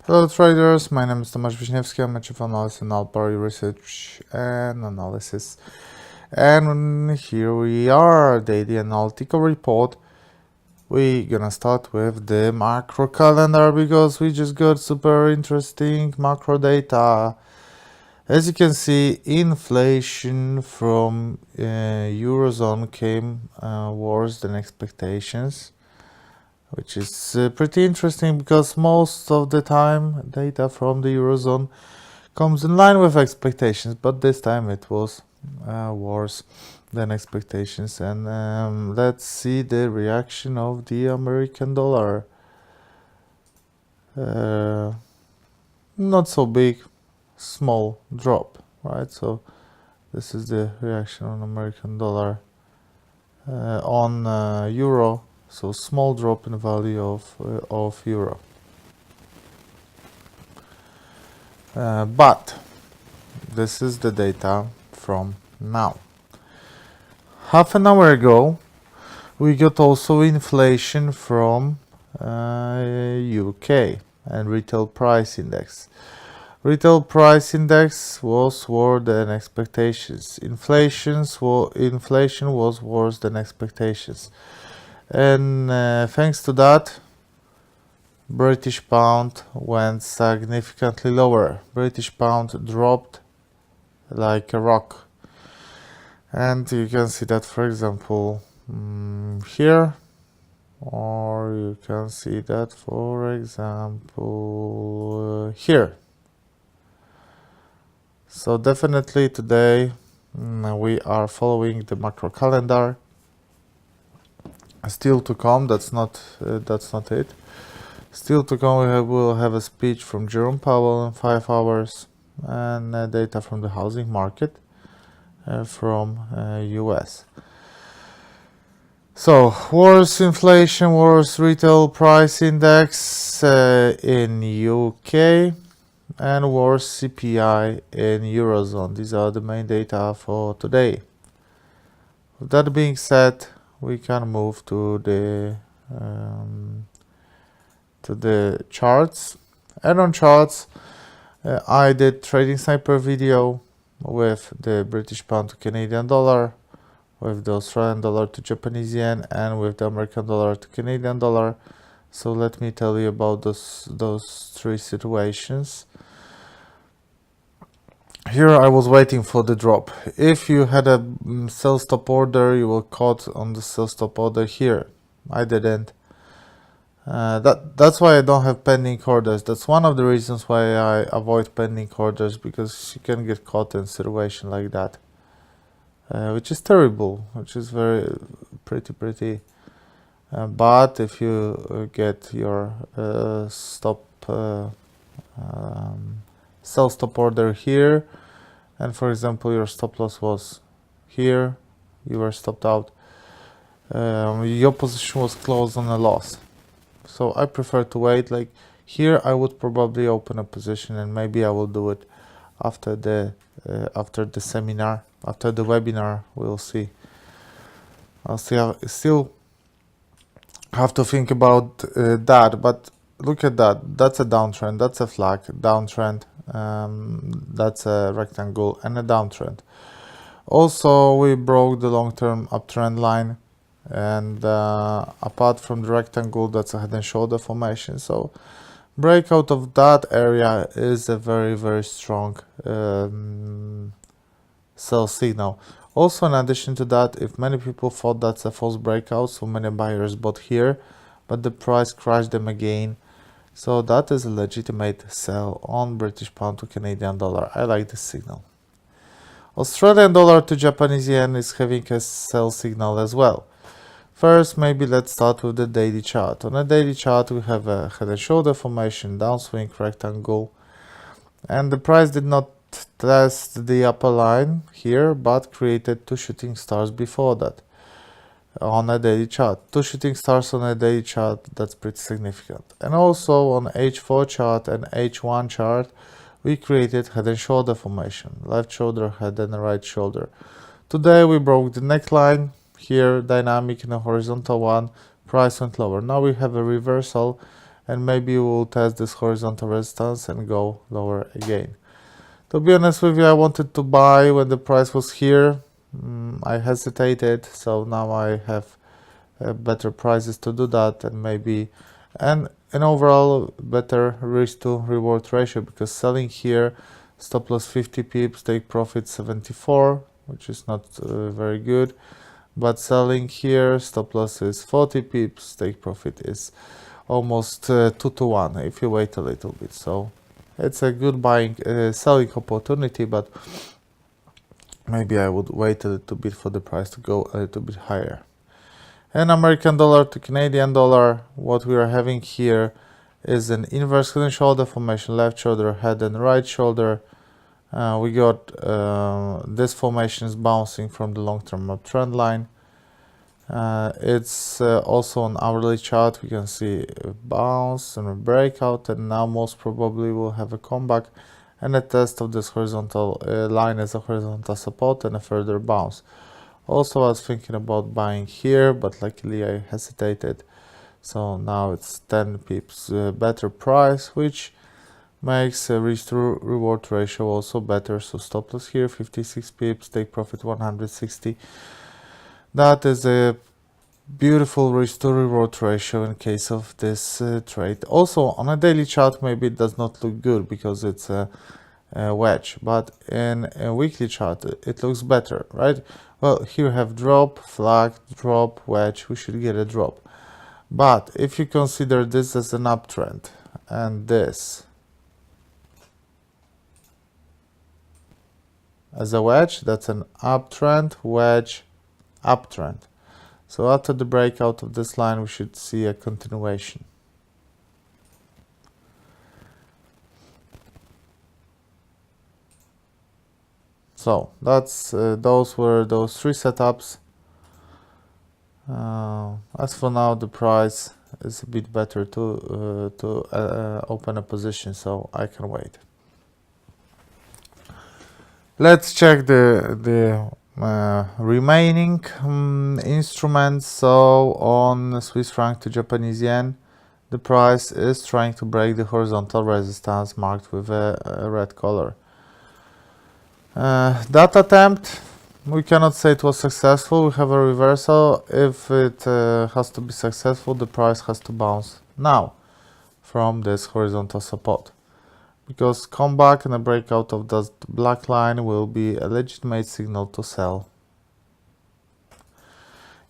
Hello traders, my name is Tomasz Wiśniewski. I'm a chief analyst in Alpari Research and Analysis. And here we are, daily analytical report. We're gonna start with the macro calendar because we just got super interesting macro data. As you can see, inflation from Eurozone came worse than expectations, which is pretty interesting because most of the time data from the Eurozone comes in line with expectations, but this time it was worse than expectations. And let's see the reaction of the American dollar. Not so big, small drop, right? So this is the reaction on American dollar. On euro, so small drop in value of euro. But this is the data from now. Half an hour ago, we got also inflation from UK and retail price index. Retail price index was worse than expectations. Inflation was worse than expectations. And thanks to that, British pound went significantly lower. British pound dropped like a rock. And you can see that, for example, here, or you can see that, for example, here. So definitely today we are following the macro calendar. Still to come, that's not it. Still to come, we will have a speech from Jerome Powell in 5 hours and data from the housing market from US. So worse inflation, worse retail price index in UK, and worse CPI in Eurozone. These are the main data for today. With that being said, we can move to the charts. And on charts, I did trading sniper video with the British pound to Canadian dollar, with the Australian dollar to Japanese yen, and with the American dollar to Canadian dollar. So let me tell you about those three situations. Here I was waiting for the drop. If you had a sell stop order, you were caught on the sell stop order here. I didn't. That's why I don't have pending orders. That's one of the reasons why I avoid pending orders, because you can get caught in a situation like that, which is terrible, which is pretty. But if you get your sell stop order here, and for example your stop loss was here, you were stopped out, your position was closed on a loss. So I prefer to wait. Like here I would probably open a position, and maybe I will do it after the seminar, after the webinar. We'll see. I'll still have to think about that, but look at that. That's a downtrend, that's a flag, downtrend, that's a rectangle and a downtrend. Also, we broke the long-term uptrend line, and apart from the rectangle, that's a head and shoulder formation. So breakout of that area is a very strong sell signal. Also, in addition to that, if many people thought that's a false breakout, so many buyers bought here, but the price crashed them again. So that is a legitimate sell on British pound to Canadian dollar. I like this signal. Australian dollar to Japanese yen is having a sell signal as well. First, maybe let's start with the daily chart. On a daily chart, we have a head and shoulder formation, downswing rectangle, and the price did not test the upper line here, but created two shooting stars before that on a daily chart. Two shooting stars on a daily chart, that's pretty significant. And also on H4 chart and H1 chart, we created head and shoulder formation, left shoulder, head and right shoulder. Today we broke the neckline here, dynamic in a horizontal one, price went lower. Now we have a reversal and maybe we'll test this horizontal resistance and go lower again. To be honest with you, I wanted to buy when the price was here. I hesitated, so now I have better prices to do that, and maybe and an overall better risk to reward ratio, because selling here, stop loss 50 pips, take profit 74, which is not very good, but selling here, stop loss is 40 pips, take profit is almost 2 to 1 if you wait a little bit. So it's a good selling opportunity, but maybe I would wait a little bit for the price to go a little bit higher. And American dollar to Canadian dollar, what we are having here is an inverse head and shoulder formation, left shoulder, head and right shoulder. We got this formation is bouncing from the long-term uptrend line. It's also on hourly chart. We can see a bounce and a breakout, and now most probably we'll have a comeback and a test of this horizontal line as a horizontal support and a further bounce. Also, I was thinking about buying here, but luckily I hesitated. So now it's 10 pips better price, which makes a risk to reward ratio also better. So stop loss here 56 pips, take profit 160. That is a beautiful risk to reward ratio in case of this trade. Also on a daily chart, maybe it does not look good because it's a wedge, but in a weekly chart it looks better, right? Well, here we have drop, flag, drop, wedge. We should get a drop. But if you consider this as an uptrend and this as a wedge, that's an uptrend, wedge, uptrend. So after the breakout of this line, we should see a continuation. So that's those were those three setups. As for now, the price is a bit better to open a position, so I can wait. Let's check the remaining instruments. So on Swiss franc to Japanese yen, the price is trying to break the horizontal resistance marked with a red color. That attempt, we cannot say it was successful. We have a reversal. If it has to be successful, the price has to bounce now from this horizontal support, because comeback and a breakout of that black line will be a legitimate signal to sell.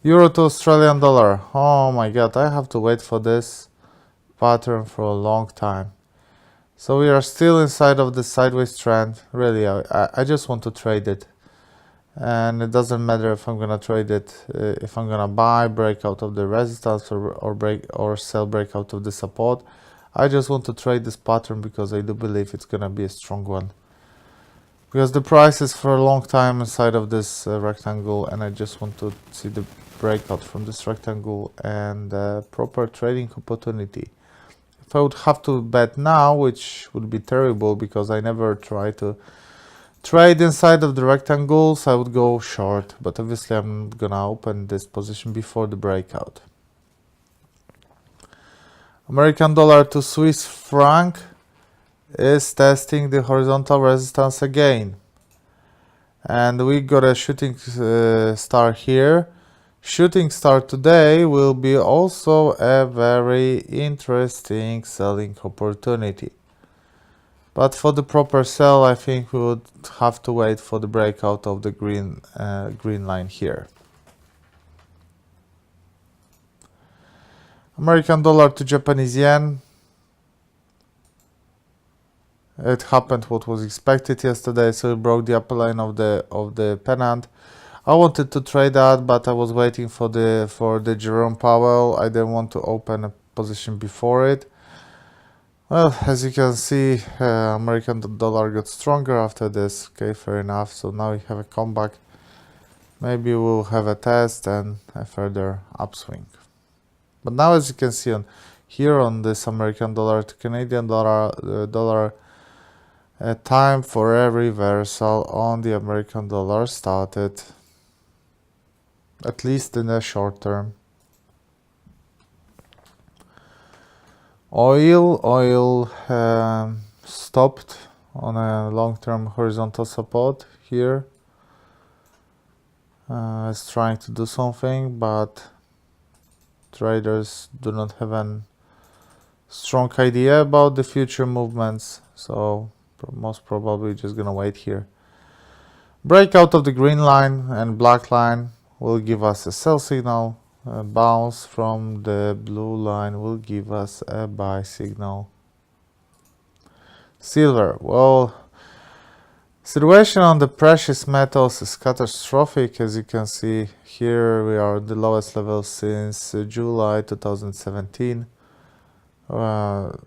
Euro to Australian dollar. Oh my god, I have to wait for this pattern for a long time. So we are still inside of the sideways trend. Really, I just want to trade it. And it doesn't matter if I'm gonna trade it, if I'm gonna buy, breakout of the resistance, or sell breakout of the support. I just want to trade this pattern because I do believe it's gonna be a strong one. Because the price is for a long time inside of this rectangle, and I just want to see the breakout from this rectangle and proper trading opportunity. If I would have to bet now, which would be terrible because I never try to trade inside of the rectangles, I would go short, but obviously I'm gonna open this position before the breakout. American dollar to Swiss franc is testing the horizontal resistance again. And we got a shooting star here. Shooting star today will be also a very interesting selling opportunity. But for the proper sell, I think we would have to wait for the breakout of the green line here. American dollar to Japanese yen. It happened what was expected yesterday, so it broke the upper line of the pennant. I wanted to trade that, but I was waiting for the Jerome Powell. I didn't want to open a position before it. Well, as you can see, American dollar got stronger after this. Okay, fair enough. So now we have a comeback. Maybe we'll have a test and a further upswing. But now, as you can see here on this American dollar to Canadian dollar, time for a reversal on the American dollar started, at least in the short term. Oil stopped on a long-term horizontal support here. It's trying to do something, but traders do not have a strong idea about the future movements, so most probably just gonna wait here. Breakout of the green line and black line will give us a sell signal. A bounce from the blue line will give us a buy signal. Silver, well, situation on the precious metals is catastrophic. As you can see here, we are at the lowest level since July 2017. That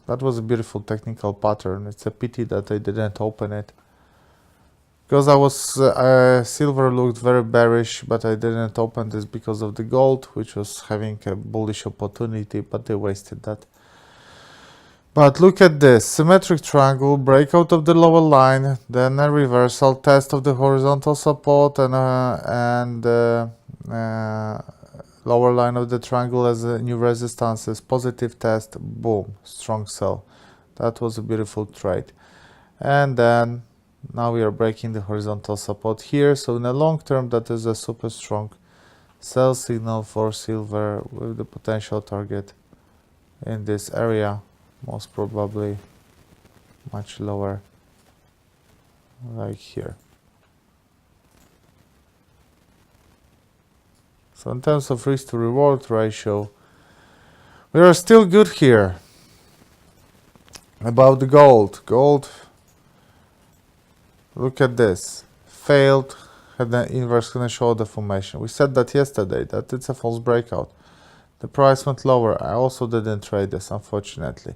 was a beautiful technical pattern. It's a pity that I didn't open it, because silver looked very bearish, but I didn't open this because of the gold, which was having a bullish opportunity, but they wasted that. But look at this symmetric triangle, breakout of the lower line, then a reversal test of the horizontal support, and lower line of the triangle as a new resistances, positive test, boom, strong sell. That was a beautiful trade. And then now we are breaking the horizontal support here. So in the long term, that is a super strong sell signal for silver with the potential target in this area, most probably much lower, like here. So in terms of risk to reward ratio, we are still good here. About the gold, look at this, failed, had an inverse shoulder formation. We said that yesterday, that it's a false breakout. The price went lower. I also didn't trade this, unfortunately.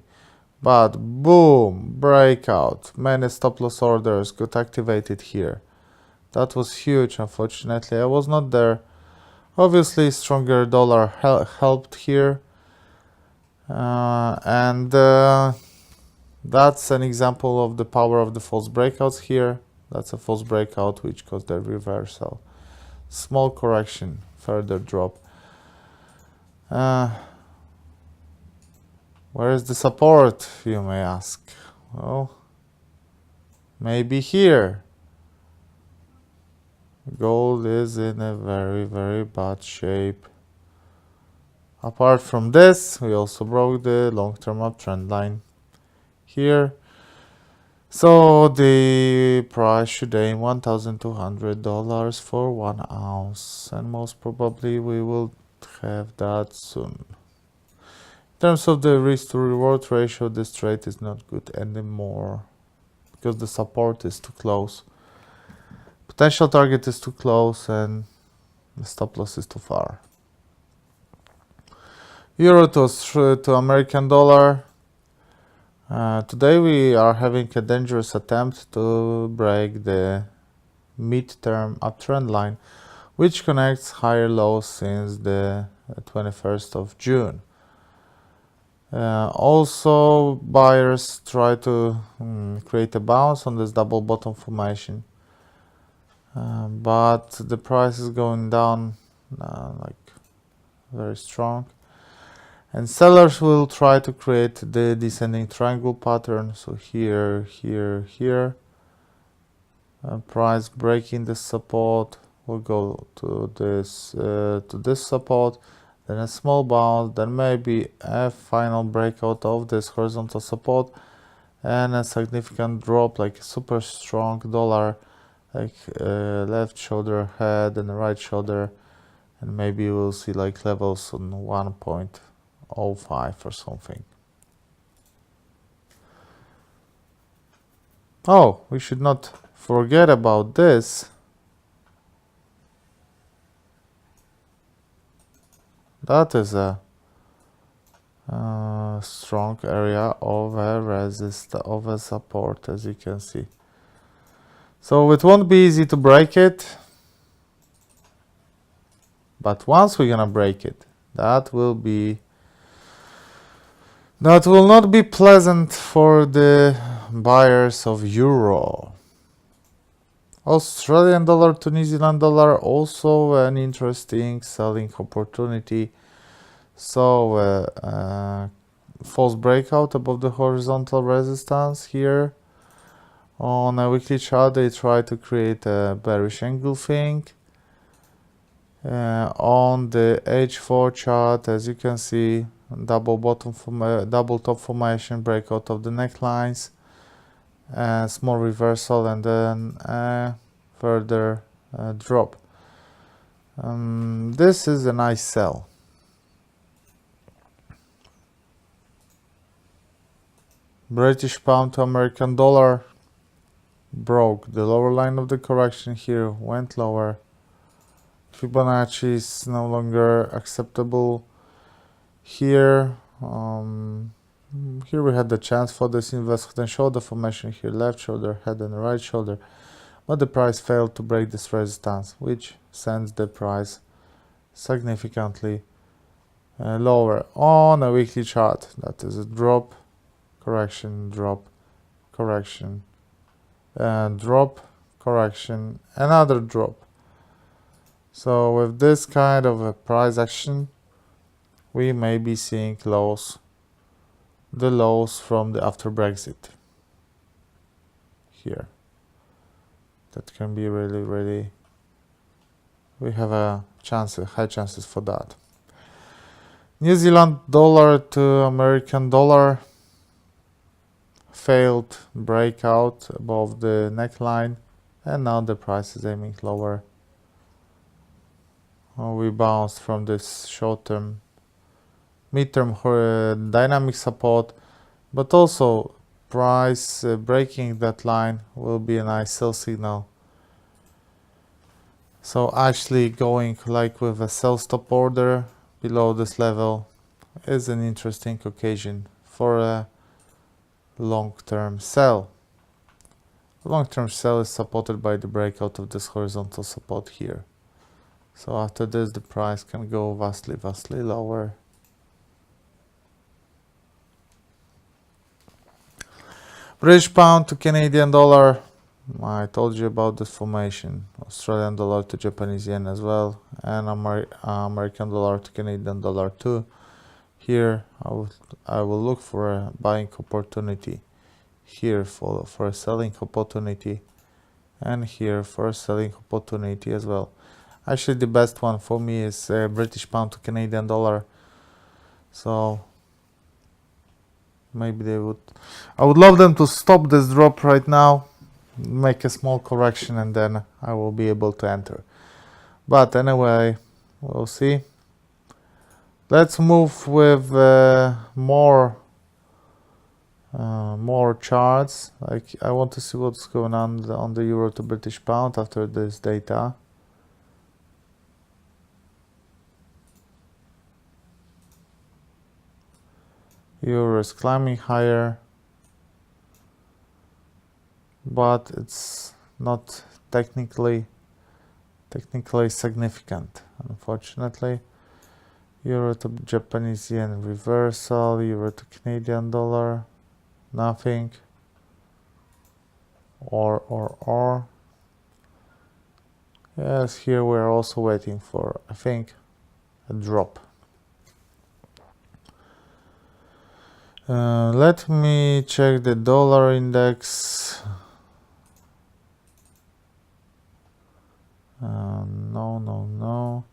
But boom, breakout, many stop loss orders got activated here. That was huge, unfortunately. I was not there. Obviously, stronger dollar helped here. That's an example of the power of the false breakouts here. That's a false breakout which caused a reversal. Small correction, further drop. Where is the support, you may ask? Well, maybe here. Gold is in a very, very bad shape. Apart from this, we also broke the long-term uptrend line here. So the price should aim $1,200 for 1 ounce, and most probably we will have that soon. In terms of the risk to reward ratio, this trade is not good anymore because the support is too close. Potential target is too close and the stop loss is too far. Euro to American dollar. Today we are having a dangerous attempt to break the mid-term uptrend line, which connects higher lows since the 21st of June. Also, buyers try to create a bounce on this double bottom formation, but the price is going down like very strong. And sellers will try to create the descending triangle pattern. So here, here, here. Price breaking the support will go to this support, then a small bounce, then maybe a final breakout of this horizontal support, and a significant drop, like a super strong dollar, like left shoulder head and right shoulder, and maybe we'll see like levels on 1.05 or something. Oh, we should not forget about this. That is a strong area of a support, as you can see. So it won't be easy to break it, but once we're gonna break it, that will not be pleasant for the buyers of euro. Australian dollar to New Zealand dollar, also an interesting selling opportunity. So false breakout above the horizontal resistance here. On a weekly chart, they try to create a bearish engulfing. On the H4 chart, as you can see, double top formation, breakout of the necklines, small reversal, and then further drop. This is a nice sell. British pound to American dollar broke the lower line of the correction here, went lower. Fibonacci is no longer acceptable here. Here we had the chance for this inverse head and shoulder formation here, left shoulder, head and right shoulder, but the price failed to break this resistance, which sends the price significantly lower. On a weekly chart, that is a drop, correction, drop, correction, drop, correction, another drop. So with this kind of a price action, we may be seeing lows, the lows from the after Brexit here. That can be really, we have a chance, high chances for that. New Zealand dollar to American dollar failed breakout above the neckline, and now the price is aiming lower. We bounced from this short-term, mid-term dynamic support, but also price breaking that line will be a nice sell signal. So actually going like with a sell stop order below this level is an interesting occasion for a long-term sell. Long-term sell is supported by the breakout of this horizontal support here. So after this, the price can go vastly lower. British pound to Canadian dollar. I told you about this formation. Australian dollar to Japanese yen as well, and American dollar to Canadian dollar too. Here I will look for a buying opportunity. Here for a selling opportunity, and here for a selling opportunity as well. Actually, the best one for me is British pound to Canadian dollar. So maybe I would love them to stop this drop right now, make a small correction, and then I will be able to enter. But anyway, we'll see. Let's move with more charts. Like, I want to see what's going on the euro to British pound after this data. Euro is climbing higher, but it's not technically significant, unfortunately. Euro to Japanese yen reversal, euro to Canadian dollar, nothing. Or. Yes, here we're also waiting for, I think, a drop. Let me check the dollar index. No.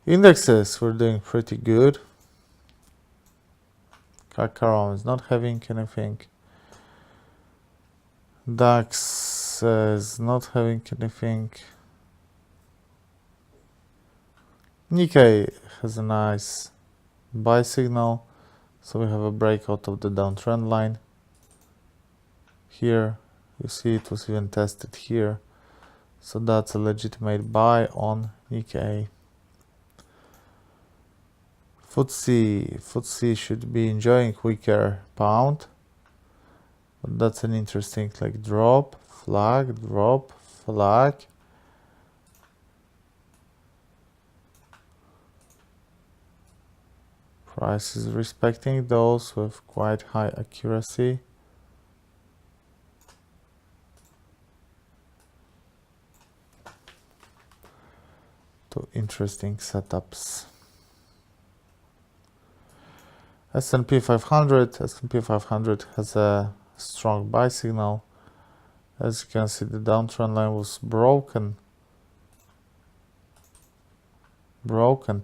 Indexes were doing pretty good. Kakaron is not having anything. DAX is not having anything. Nikkei has a nice buy signal. So we have a breakout of the downtrend line. Here, you see it was even tested here. So that's a legitimate buy on Nikkei. FTSE should be enjoying weaker pound. But that's an interesting like drop, flag, drop, flag. Price is respecting those with quite high accuracy. Two interesting setups. S&P 500. S&P 500 has a strong buy signal. As you can see, the downtrend line was broken,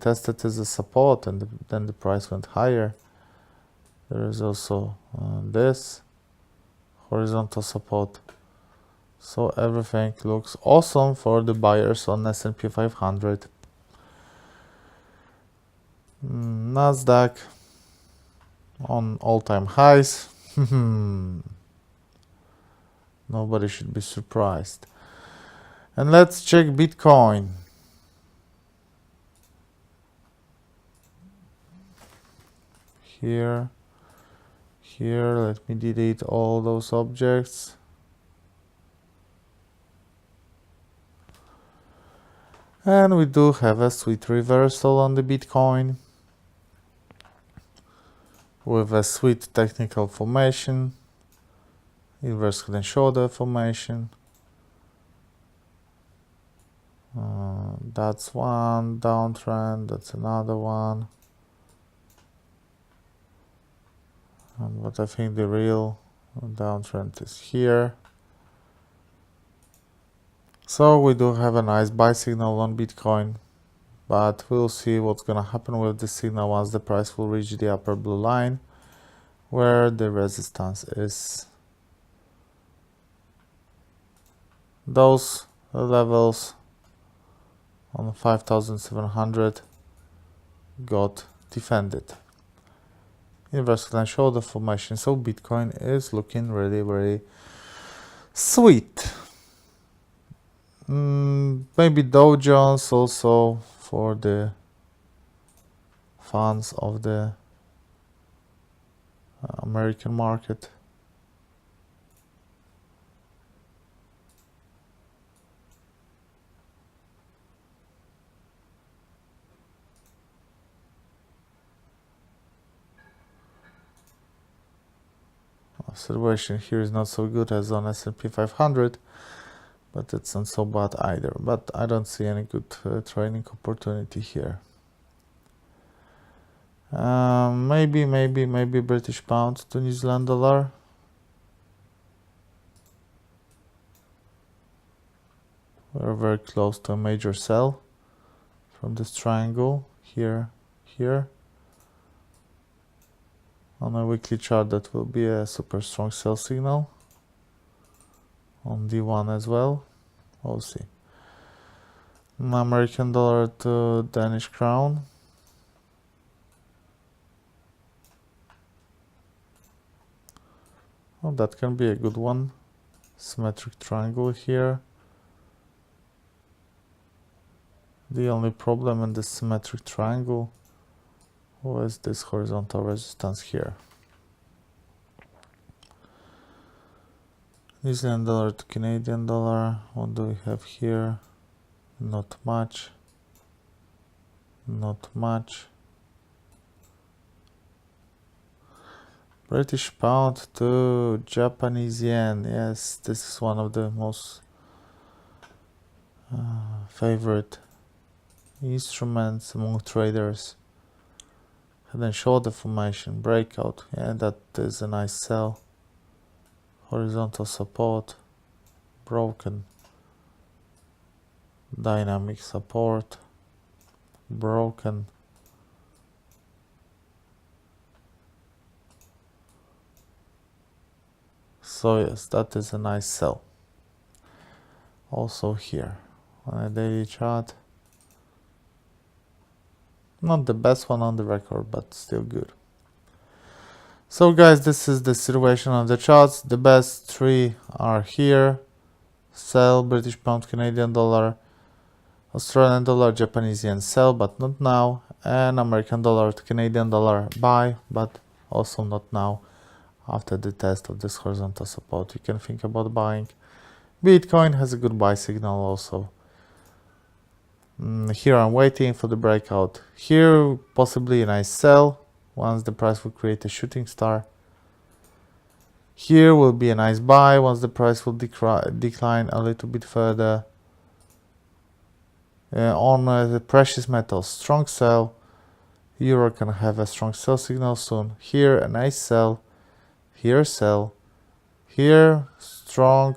tested as a support, and then the price went higher. There is also this horizontal support. So everything looks awesome for the buyers on S&P 500. Nasdaq on all-time highs. Nobody should be surprised. And let's check Bitcoin. Here, let me delete all those objects. And we do have a sweet reversal on the Bitcoin with a sweet technical formation, inverse head and shoulder formation. That's one downtrend, that's another one. But I think the real downtrend is here. So we do have a nice buy signal on Bitcoin, but we'll see what's gonna happen with the signal once the price will reach the upper blue line, where the resistance is. Those levels on 5,700 got defended. Inverse head and shoulder formation, so Bitcoin is looking really very sweet. Maybe Dow Jones also for the fans of the American market. Situation here is not so good as on S&P 500, but it's not so bad either. But I don't see any good trading opportunity here. Maybe British pound to New Zealand dollar. We're very close to a major sell from this triangle here. On a weekly chart, that will be a super strong sell signal. On D1 as well. We'll see. American dollar to Danish crown. Oh, that can be a good one. Symmetric triangle here. The only problem in this symmetric triangle was this horizontal resistance here. New Zealand dollar to Canadian dollar. What do we have here? Not much. British pound to Japanese yen. Yes, this is one of the most favorite instruments among traders. Head and shoulder formation, breakout. Yeah, that is a nice sell. Horizontal support, broken. Dynamic support, broken. So yes, that is a nice sell. Also here on a daily chart. Not the best one on the record, but still good. So guys, this is the situation on the charts. The best three are here. Sell, British pound, Canadian dollar, Australian dollar, Japanese yen, sell, but not now. And American dollar to Canadian dollar, buy, but also not now. After the test of this horizontal support, you can think about buying. Bitcoin has a good buy signal also. Here I'm waiting for the breakout. Here possibly a nice sell once the price will create a shooting star. Here will be a nice buy once the price will decline a little bit further. On the precious metals, strong sell. Euro can have a strong sell signal soon. Here a nice sell, here sell, here strong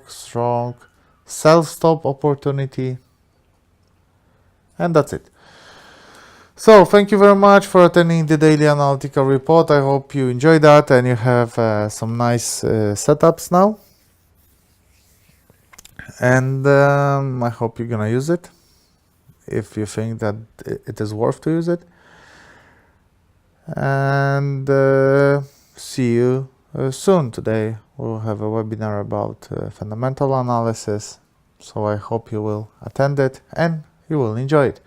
sell stop opportunity, and that's it. So thank you very much for attending the daily analytical report. I hope you enjoyed that and you have some nice setups now, and I hope you're gonna use it if you think that it is worth to use it. And see you soon. Today we'll have a webinar about fundamental analysis, so I hope you will attend it and you will enjoy it.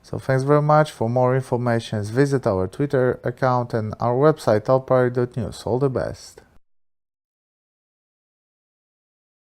So thanks very much. For more information, visit our Twitter account and our website alpari.news. All the best.